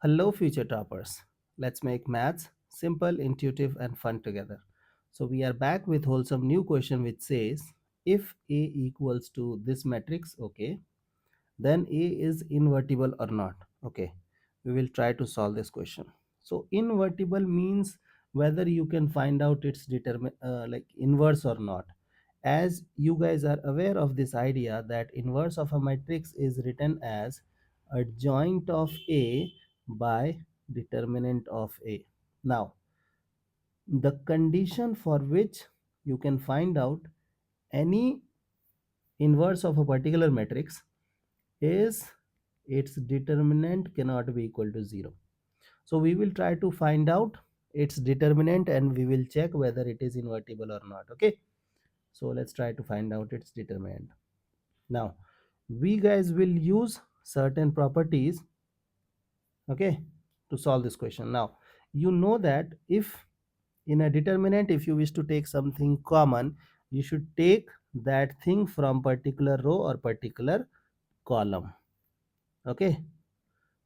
Hello, future toppers. Let's make maths simple, intuitive, and fun together. So, we are back with wholesome new question which says if A equals to this matrix, okay, then A is invertible or not. Okay, we will try to solve this question. So, invertible means whether you can find out its like inverse or not. As you guys are aware of this idea that inverse of a matrix is written as adjoint of A by determinant of A. Now, the condition for which you can find out any inverse of a particular matrix is its determinant cannot be equal to 0. So we will try to find out its determinant and we will check whether it is invertible or not. Okay, so let's try to find out its determinant. Now we guys will use certain properties, okay, to solve this question. Now you know that if in a determinant, if you wish to take something common, you should take that thing from particular row or particular column. Okay,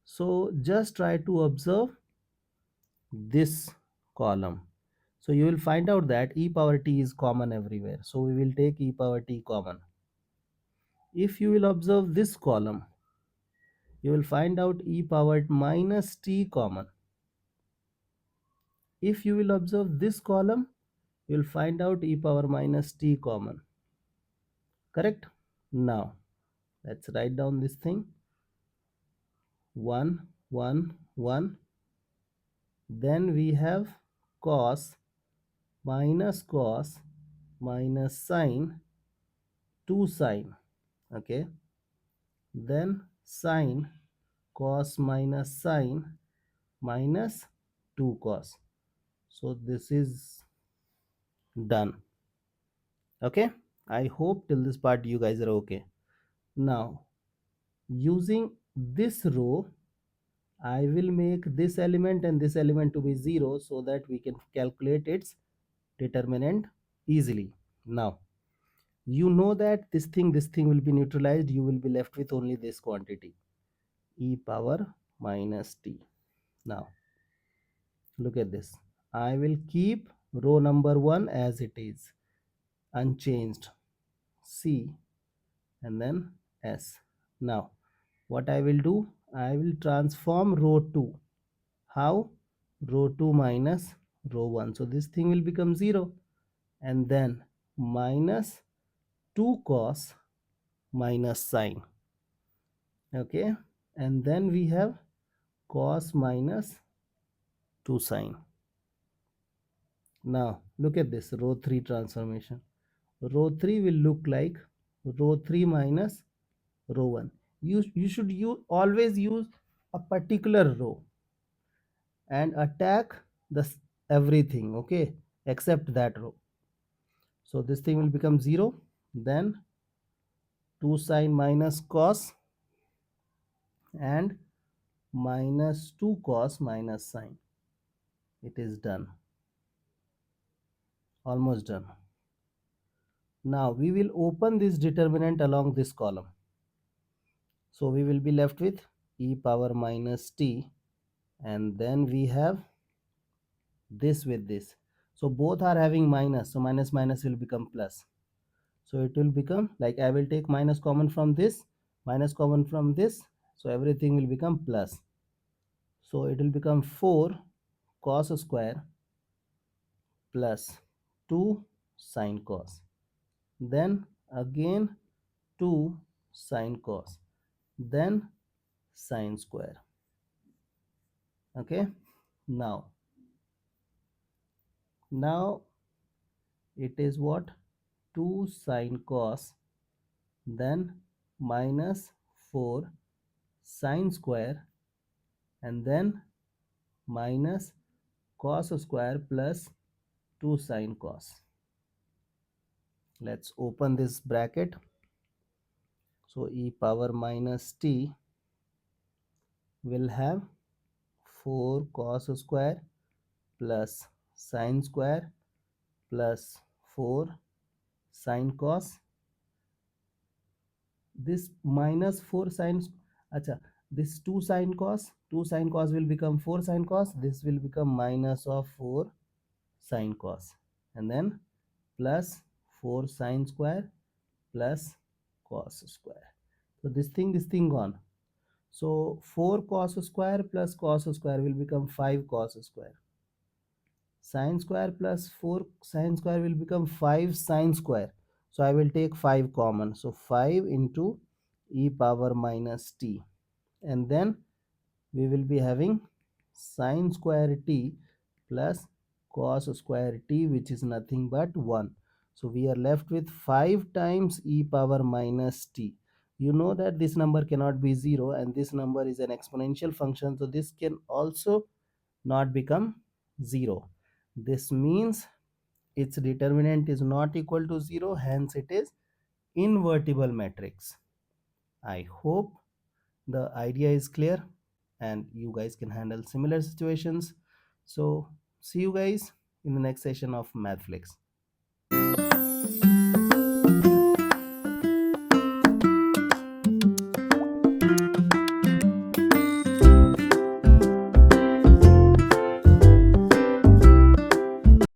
so just try to observe this column. So you will find out that e power t is common everywhere, so we will take e power t common. If you will observe this column, you will find out e power minus t common. If you will observe this column, you will find out e power minus t common. Correct? Now let's write down this thing. 1 1 1. Then we have cos minus sine 2 sine. Okay, then sine cos minus sine minus 2 cos. So this is done. Okay, I hope till this part you guys are okay. Now using this row, I will make this element and this element to be 0 so that we can calculate its determinant easily. Now you know that this thing will be neutralized. You will be left with only this quantity, e power minus t. Now look at this. I will keep row number 1 as it is, unchanged, C and then S. Now what I will do, I will transform row 2. How? Row 2 minus row 1. So this thing will become 0 and then minus 2 cos minus sine. Okay, and then we have cos minus 2 sine. Now look at this row 3 transformation. Row 3 will look like row 3 minus row 1. You should always use a particular row and attack this everything, okay, except that row. So this thing will become 0, then 2 sine minus cos and minus 2 cos minus sine. It is done, almost done. Now we will open this determinant along this column. So we will be left with e power minus t, and then we have this with this. So both are having minus, so minus minus will become plus. So it will become like, I will take minus common from this, minus common from this, so everything will become plus. So it will become 4 cos square plus 2 sine cos, then again 2 sine cos, then sine square. Okay, now it is what, 2 sine cos, then minus 4 sine square, and then minus cos square plus 2 sine cos. Let's open this bracket. So e power minus t will have 4 cos square plus sine square plus 4 sine cos. This minus 4 sine, acha, This 2 sine cos, 2 sine cos will become 4 sine cos. This will become minus of 4 sine cos, and then plus 4 sine square plus cos square. So this thing gone. So 4 cos square plus cos square will become 5 cos square. Sine square plus 4 sine square will become 5 sine square. So I will take 5 common. So 5 into e power minus t. And then we will be having sine square t plus cos square t, which is nothing but 1. So we are left with 5 times e power minus t. You know that this number cannot be 0 and this number is an exponential function. So this can also not become 0. This means its determinant is not equal to 0, hence it is invertible matrix. I hope the idea is clear and you guys can handle similar situations. So see you guys in the next session of MathFlix.